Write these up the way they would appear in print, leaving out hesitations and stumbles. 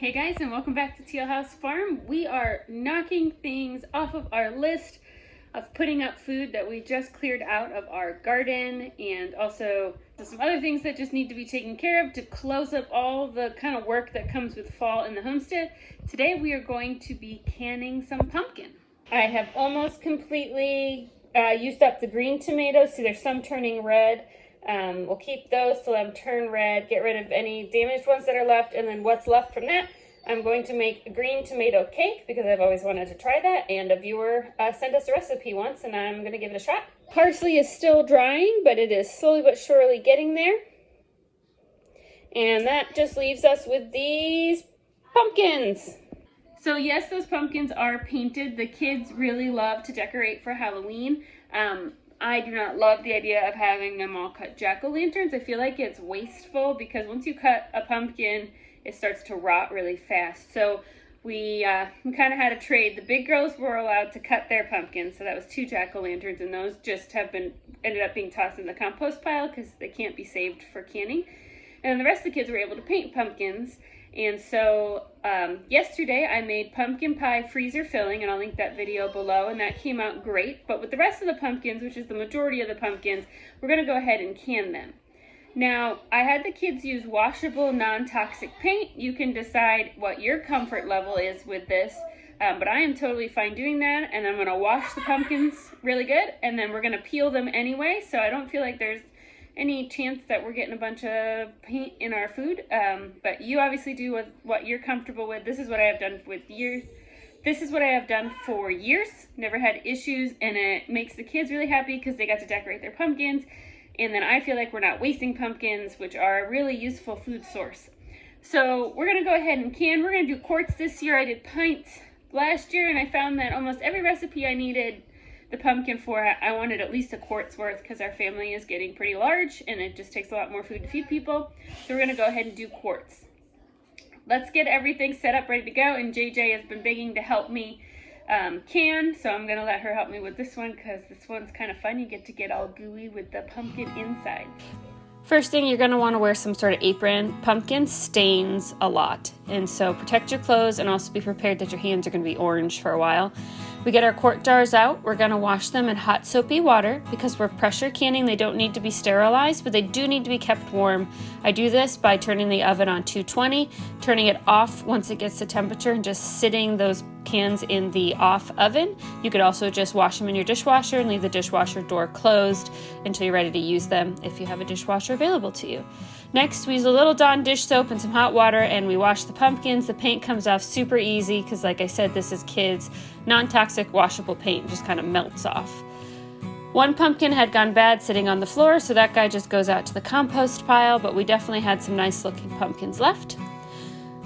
Hey guys, and welcome back to Teal House Farm. We are knocking things off of our list of putting up food that we just cleared out of our garden, and also some other things that just need to be taken care of to close up all the kind of work that comes with fall in the homestead. Today we are going to be canning some pumpkin. I have almost completely used up the green tomatoes. See, there's some turning red. We'll keep those till them turn red, get rid of any damaged ones that are left, and then what's left from that, I'm going to make a green tomato cake because I've always wanted to try that, and a viewer sent us a recipe once, and I'm going to give it a shot. Parsley is still drying, but it is slowly but surely getting there. And that just leaves us with these pumpkins. So yes, those pumpkins are painted. The kids really love to decorate for Halloween. I do not love the idea of having them all cut jack-o'-lanterns. I feel like it's wasteful because once you cut a pumpkin, it starts to rot really fast. So we kind of had a trade. The big girls were allowed to cut their pumpkins, so that was 2 jack-o'-lanterns, and those just ended up being tossed in the compost pile because they can't be saved for canning. And the rest of the kids were able to paint pumpkins. And so yesterday I made pumpkin pie freezer filling, and I'll link that video below, and that came out great. But with the rest of the pumpkins, which is the majority of the pumpkins, we're going to go ahead and can them. Now, I had the kids use washable, non-toxic paint. You can decide what your comfort level is with this, but I am totally fine doing that, and I'm going to wash the pumpkins really good, and then we're going to peel them anyway, so I don't feel like there's any chance that we're getting a bunch of paint in our food, but you obviously do with what you're comfortable with. This is what I have done with years. This is what I have done for years. Never had issues, and it makes the kids really happy because they got to decorate their pumpkins, and then I feel like we're not wasting pumpkins, which are a really useful food source. So we're gonna go ahead and can. We're gonna do quarts this year. I did pints last year, and I found that almost every recipe I needed the pumpkin for, I wanted at least a quart's worth because our family is getting pretty large and it just takes a lot more food to feed people. So we're gonna go ahead and do quarts. Let's get everything set up, ready to go, and JJ has been begging to help me can, so I'm gonna let her help me with this one because this one's kind of fun. You get to get all gooey with the pumpkin inside. First thing, you're gonna wanna wear some sort of apron. Pumpkin stains a lot, and so protect your clothes and also be prepared that your hands are gonna be orange for a while. We get our quart jars out. We're gonna wash them in hot soapy water because we're pressure canning. They don't need to be sterilized, but they do need to be kept warm. I do this by turning the oven on 220, turning it off once it gets to temperature, and just sitting those cans in the off oven. You could also just wash them in your dishwasher and leave the dishwasher door closed until you're ready to use them if you have a dishwasher available to you. Next, we use a little Dawn dish soap and some hot water, and we wash the pumpkins. The paint comes off super easy because, like I said, this is kids' non-toxic washable paint. It just kind of melts off. One pumpkin had gone bad sitting on the floor, so that guy just goes out to the compost pile, but we definitely had some nice looking pumpkins left.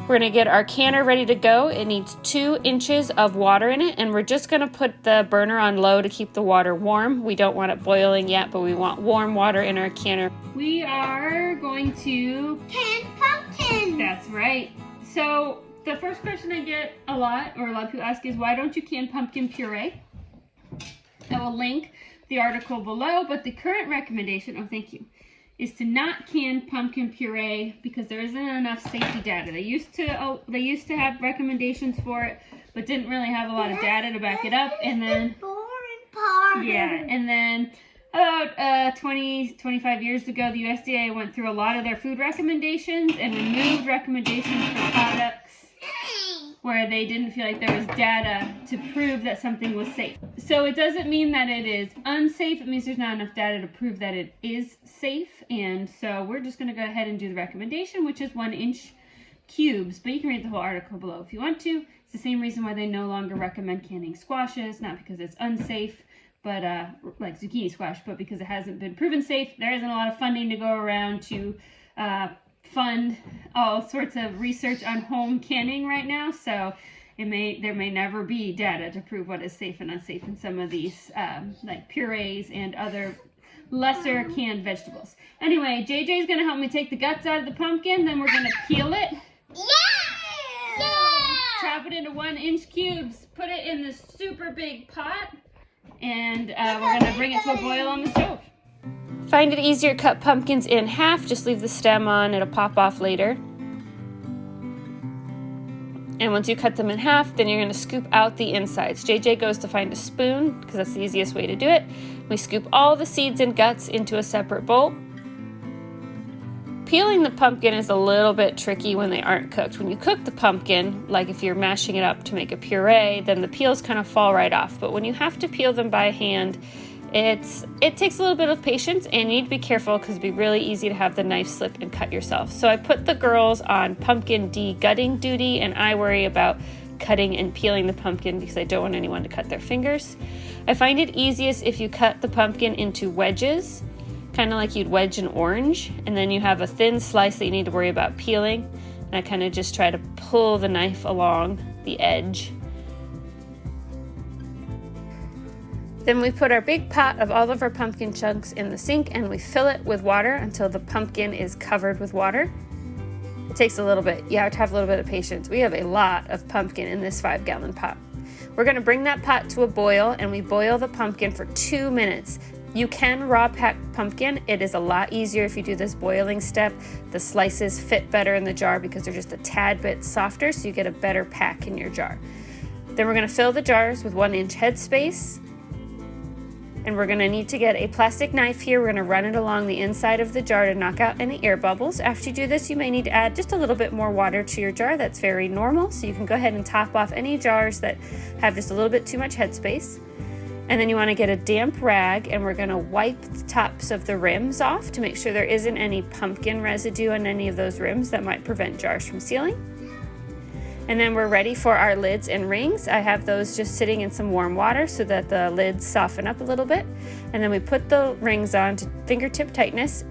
We're gonna get our canner ready to go. It needs 2 inches of water in it, and we're just gonna put the burner on low to keep the water warm. We don't want it boiling yet, but we want warm water in our canner. We are going to can pumpkin. That's right. So the first question I get a lot, or a lot of people ask, is why don't you can pumpkin puree? I will link the article below, but the current recommendation, oh thank you, is to not can pumpkin puree because there isn't enough safety data. They used to have recommendations for it, but didn't really have a lot of data to back it up. And then and then about 25 years ago, the USDA went through a lot of their food recommendations and removed recommendations for products where they didn't feel like there was data to prove that something was safe. So it doesn't mean that it is unsafe. It means there's not enough data to prove that it is safe. And so we're just going to go ahead and do the recommendation, which is 1-inch cubes. But you can read the whole article below if you want to. It's the same reason why they no longer recommend canning squashes, not because it's unsafe, but like zucchini squash, but because it hasn't been proven safe. There isn't a lot of funding to go around to fund all sorts of research on home canning right now, so there may never be data to prove what is safe and unsafe in some of these like purees and other lesser canned vegetables. Anyway, JJ's gonna help me take the guts out of the pumpkin, then we're gonna peel it. Yeah! Chop it into 1-inch cubes, put it in this super big pot, and we're gonna bring it to a boil on the stove. Find it easier to cut pumpkins in half, just leave the stem on, it'll pop off later. And once you cut them in half, then you're going to scoop out the insides. JJ goes to find a spoon because that's the easiest way to do it. We scoop all the seeds and guts into a separate bowl. Peeling the pumpkin is a little bit tricky when they aren't cooked. When you cook the pumpkin, like if you're mashing it up to make a puree, then the peels kind of fall right off. But when you have to peel them by hand, it takes a little bit of patience, and you need to be careful because it'd be really easy to have the knife slip and cut yourself. So I put the girls on pumpkin de-gutting duty, and I worry about cutting and peeling the pumpkin because I don't want anyone to cut their fingers. I find it easiest if you cut the pumpkin into wedges, kind of like you'd wedge an orange, and then you have a thin slice that you need to worry about peeling. And I kind of just try to pull the knife along the edge. Then we put our big pot of all of our pumpkin chunks in the sink, and we fill it with water until the pumpkin is covered with water. It takes a little bit. You have to have a little bit of patience. We have a lot of pumpkin in this 5-gallon pot. We're going to bring that pot to a boil, and we boil the pumpkin for 2 minutes. You can raw pack pumpkin. It is a lot easier if you do this boiling step. The slices fit better in the jar because they're just a tad bit softer, so you get a better pack in your jar. Then we're going to fill the jars with 1-inch headspace. And we're going to need to get a plastic knife here. We're going to run it along the inside of the jar to knock out any air bubbles. After you do this, you may need to add just a little bit more water to your jar. That's very normal. So you can go ahead and top off any jars that have just a little bit too much headspace. And then you want to get a damp rag, and we're going to wipe the tops of the rims off to make sure there isn't any pumpkin residue on any of those rims that might prevent jars from sealing. And then we're ready for our lids and rings. I have those just sitting in some warm water so that the lids soften up a little bit. And then we put the rings on to fingertip tightness.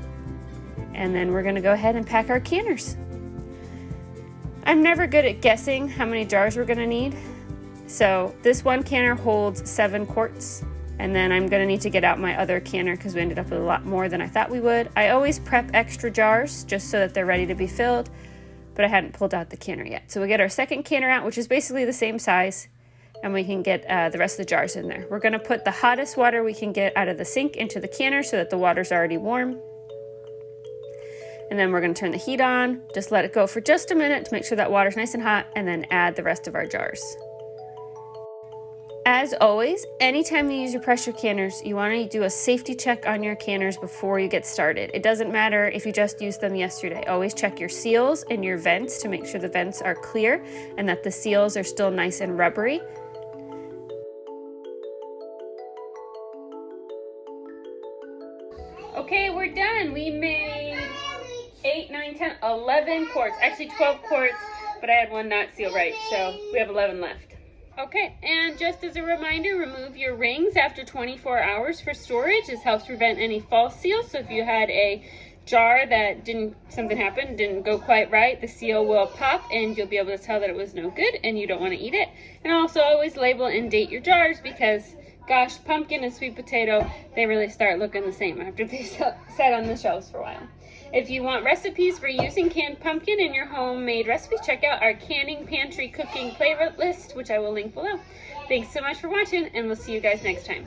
And then we're going to go ahead and pack our canners. I'm never good at guessing how many jars we're going to need. So this one canner holds 7 quarts. And then I'm going to need to get out my other canner because we ended up with a lot more than I thought we would. I always prep extra jars just so that they're ready to be filled, but I hadn't pulled out the canner yet. So we get our second canner out, which is basically the same size, and we can get the rest of the jars in there. We're going to put the hottest water we can get out of the sink into the canner so that the water's already warm. And then we're going to turn the heat on, just let it go for just a minute to make sure that water's nice and hot, and then add the rest of our jars. As always, anytime you use your pressure canners, you want to do a safety check on your canners before you get started. It doesn't matter if you just used them yesterday. Always check your seals and your vents to make sure the vents are clear and that the seals are still nice and rubbery. Okay, we're done. We made 8, 9, 10, 11 quarts. Actually 12 quarts, but I had one not sealed right, so we have 11 left. Okay, and just as a reminder, remove your rings after 24 hours for storage. This helps prevent any false seals. So if you had a jar that something happened, didn't go quite right, the seal will pop and you'll be able to tell that it was no good and you don't want to eat it. And also always label and date your jars because, gosh, pumpkin and sweet potato, they really start looking the same after they sat on the shelves for a while. If you want recipes for using canned pumpkin in your homemade recipes, check out our canning pantry cooking playlist, which I will link below. Thanks so much for watching, and we'll see you guys next time.